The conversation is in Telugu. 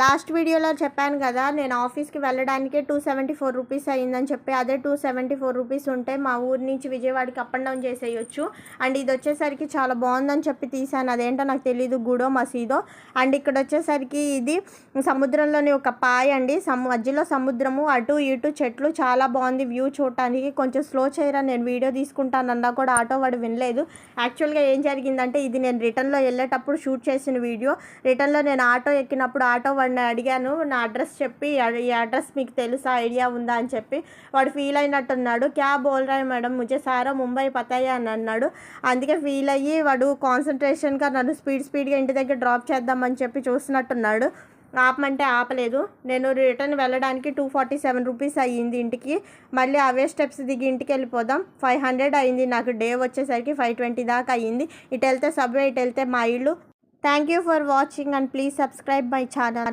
లాస్ట్ వీడియోలో చెప్పాను కదా, నేను ఆఫీస్కి వెళ్ళడానికే 274 రూపీస్ అయ్యిందని చెప్పి. అదే 274 రూపీస్ ఉంటే మా ఊరి నుంచి విజయవాడకి అప్ అండ్ డౌన్ చేసేయచ్చు. అండ్ ఇది వచ్చేసరికి చాలా బాగుందని చెప్పి తీసాను. అదేంటో నాకు తెలీదు, గుడో మసీదో. అండ్ ఇక్కడ వచ్చేసరికి ఇది సముద్రంలోని ఒక పాయ అండి. మధ్యలో సముద్రము, అటు ఇటు చెట్లు, చాలా బాగుంది వ్యూ చూడటానికి. కొంచెం స్లో చేయరా, నేను వీడియో తీసుకుంటానన్నా కూడా ఆటో వాడు వినలేదు. యాక్చువల్గా ఏం జరిగిందంటే, ఇది నేను రిటర్న్లో వెళ్ళేటప్పుడు షూట్ చేసిన వీడియో. రిటర్న్లో నేను ఆటో ఎక్కినప్పుడు ఆటో వాడిని అడిగాను, నా అడ్రస్ చెప్పి, ఈ అడ్రస్ మీకు తెలుసా, ఐడియా ఉందా అని చెప్పి. వాడు ఫీల్ అయినట్టున్నాడు. క్యా బోల్ రా మేడం, ముझे సారా ముంబై పతాయి అని అన్నాడు. అందుకే ఫీల్ అయ్యి వాడు కాన్సన్ట్రేషన్గా నన్ను స్పీడ్గా ఇంటి దగ్గర డ్రాప్ చేద్దామని చెప్పి చూస్తున్నట్టున్నాడు. ఆపమంటే ఆపలేదు. నేను రిటర్న్ వెళ్ళడానికి 247 రూపీస్ అయ్యింది ఇంటికి. మళ్ళీ అవే స్టెప్స్ దిగి ఇంటికి వెళ్ళిపోదాం. 500 అయింది నాకు. డే వచ్చేసరికి 520 దాకా అయ్యింది. ఇటు వెళ్తే సబ్వే, ఇటు వెళ్తే మా ఇల్లు. Thank you for watching and please subscribe my channel.